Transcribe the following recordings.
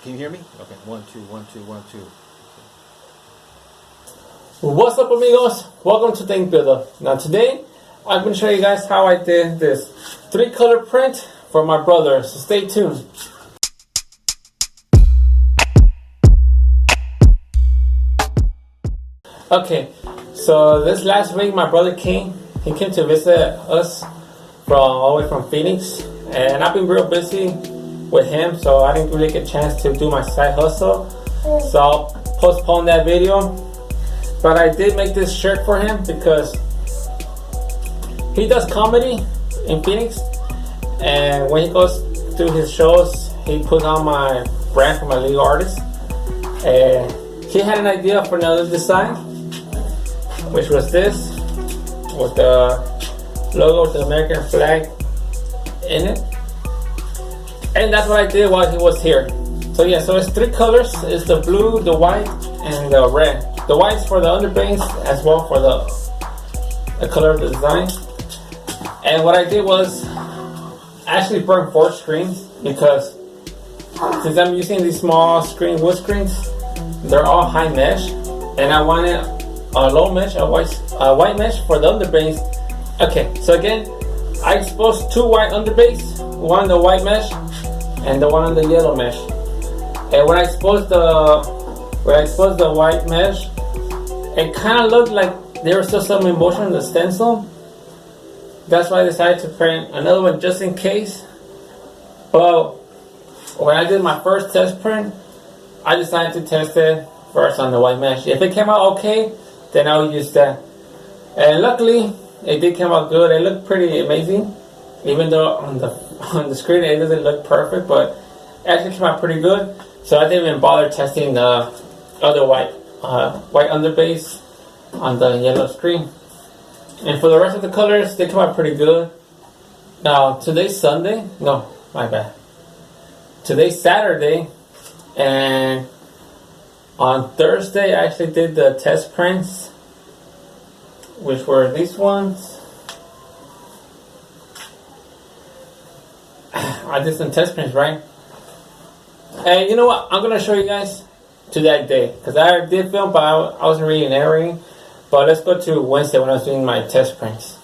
Can you hear me? Okay, 1, 2, 1, 2, 1, 2. What's up, amigos? Welcome to the Ink Builder. Now today, I'm going to show you guys how I did this 3-color print for my brother, so stay tuned. Okay, so this last week my brother came. He came to visit us from all the way from Phoenix, and I've been real busy with him, so I didn't really get a chance to do my side hustle. So I'll postpone that video. But I did make this shirt for him because he does comedy in Phoenix, and when he goes through his shows, he puts on my brand for my legal artist. And he had an idea for another design, which was this, with the logo of the American flag in it. And that's what I did while he was here. So yeah, so it's 3 colors. It's the blue, the white, and the red. The white's for the underbase as well for the color of the design. And what I did was actually burn 4 screens because since I'm using these small screen wood screens, they're all high mesh, and I wanted a low mesh, a white mesh for the underbase. Okay, so again, I exposed 2 white underbase, one on the white mesh and the one on the yellow mesh. And when I exposed the white mesh, it kind of looked like there was still some emotion in the stencil. That's why I decided to print another one just in case. But when I did my first test print, I decided to test it first on the white mesh. If it came out okay, then I would use that. And luckily, it did come out good. It looked pretty amazing, even though on the screen it doesn't look perfect, but it actually came out pretty good. So I didn't even bother testing the other white underbase on the yellow screen. And for the rest of the colors, they come out pretty good. Now today's Sunday. No, my bad. Today's Saturday, and on Thursday I actually did the test prints, which were these ones. I did some test prints, right? And you know what? I'm gonna show you guys to that day because I did film, but I wasn't really narrating. But let's go to Wednesday when I was doing my test prints.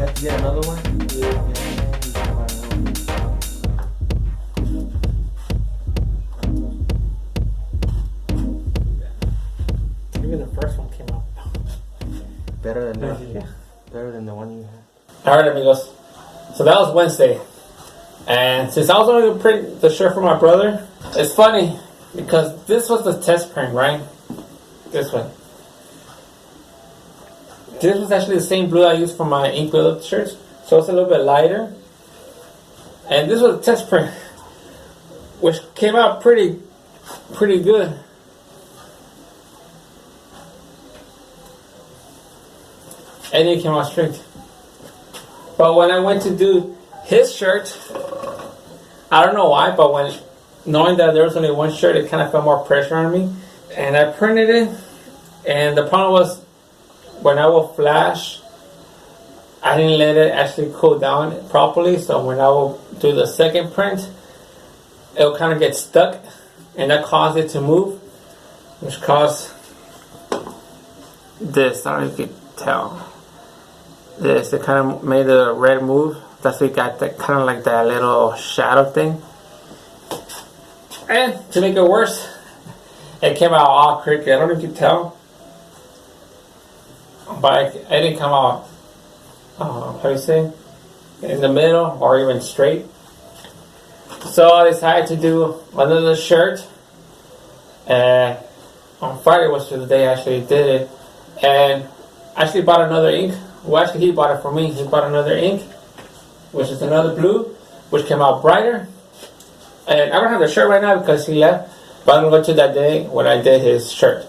have to get another one? Even the first one came out better than yeah. better than the one you had. Alright, amigos. So that was Wednesday. And since I was only going to print the shirt for my brother, it's funny because this was the test print, right? This one. This was actually the same blue I used for my ink GoldUp shirts. So it's a little bit lighter. And this was a test print, which came out pretty good. And it came out straight. But when I went to do his shirt, I don't know why, but knowing that there was only one shirt, it kind of felt more pressure on me. And I printed it, and the problem was when I will flash, I didn't let it actually cool down properly. So when I will do the second print, it will kind of get stuck, and that caused it to move, which caused this. I don't know if you can tell. This, it kind of made a red move. That's why you got that kind of like that little shadow thing. And to make it worse, it came out all crooked. I don't know if you can tell, but it didn't come out, how do you say, in the middle or even straight. So I decided to do another shirt. And on Friday, was the day I actually did it. And I actually bought another ink. Well, actually, he bought it for me. He bought another ink, which is another blue, which came out brighter. And I don't have the shirt right now because he left, but I'm going to go to that day when I did his shirt.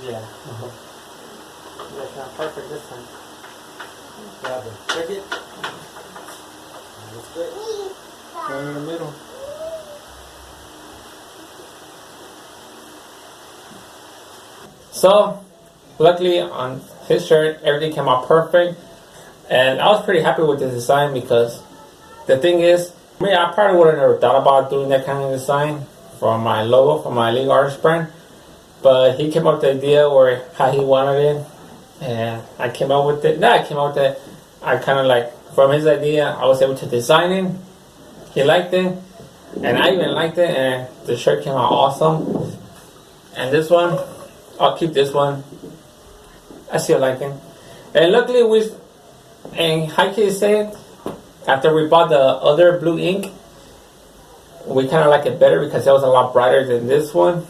Yeah. That's not perfect this time. Grab it. Check it. That's good. Right in the middle. So, luckily on his shirt, everything came out perfect. And I was pretty happy with the design because the thing is, I probably would have never thought about doing that kind of design for my logo, for my League Artist brand. But he came up with the idea where how he wanted it, and I came up with it. I kind of like, from his idea, I was able to design it. He liked it, and I even liked it, and the shirt came out awesome. And this one, I'll keep this one. I still like it. And luckily, and Heike said, after we bought the other blue ink, we kind of like it better because it was a lot brighter than this one.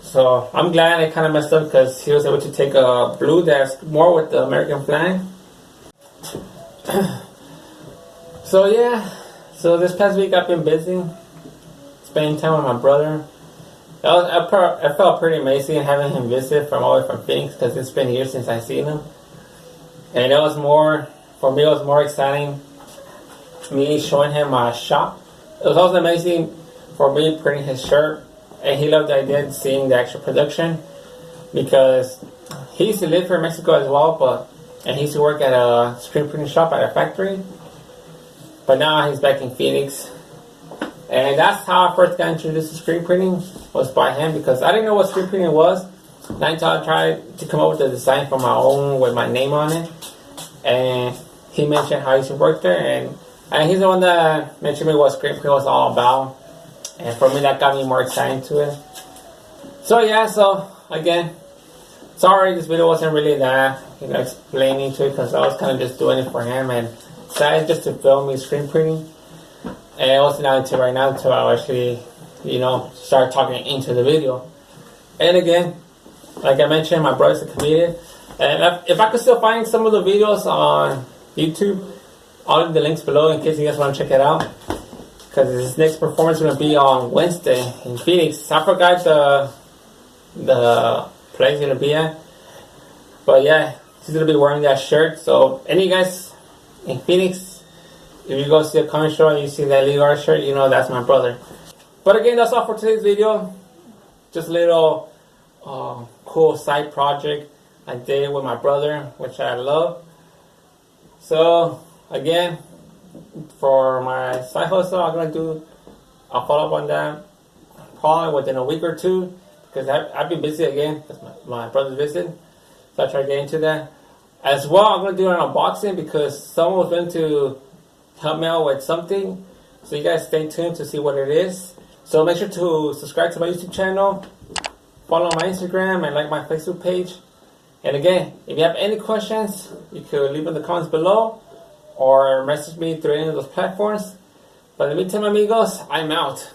So I'm glad I kind of messed up because he was able to take a blue that's more with the American flag. So yeah, so this past week I've been busy, spending time with my brother. I felt pretty amazing having him visit from all the way from Phoenix because it's been years since I've seen him. And it was more exciting me showing him my shop. It was also amazing for me printing his shirt. And he loved the idea of seeing the actual production because he used to live here in Mexico as well, and he used to work at a screen printing shop at a factory. But now he's back in Phoenix. And that's how I first got introduced to screen printing, was by him, because I didn't know what screen printing was. Until I tried to come up with a design for my own with my name on it. And he mentioned how he used to work there, and And he's the one that mentioned me what screen print was all about. And for me, that got me more excited to it. So yeah, so again, sorry this video wasn't really that, explaining to it, because I was kind of just doing it for him and decided just to film me screen printing. And I wasn't out until right now until I actually, start talking into the video. And again, like I mentioned, my brother's a comedian. And if I could still find some of the videos on YouTube, I'll leave the links below in case you guys want to check it out. Because his next performance is going to be on Wednesday in Phoenix. I forgot the place he's going to be at. But yeah, he's going to be wearing that shirt. So any of you guys in Phoenix, if you go see a comic show and you see that legal art shirt, you know that's my brother. But again, that's all for today's video. Just a little cool side project I did with my brother, which I love. So again, for my side hustle, I'll follow up on that probably within a week or two, because I've been busy again because my brother's visiting. So I try to get into that. As well, I'm going to do an unboxing because someone was going to help me out with something. So you guys stay tuned to see what it is. So make sure to subscribe to my YouTube channel, follow my Instagram, and like my Facebook page. And again, if you have any questions, you could leave in the comments below or message me through any of those platforms. But in the meantime, amigos, I'm out.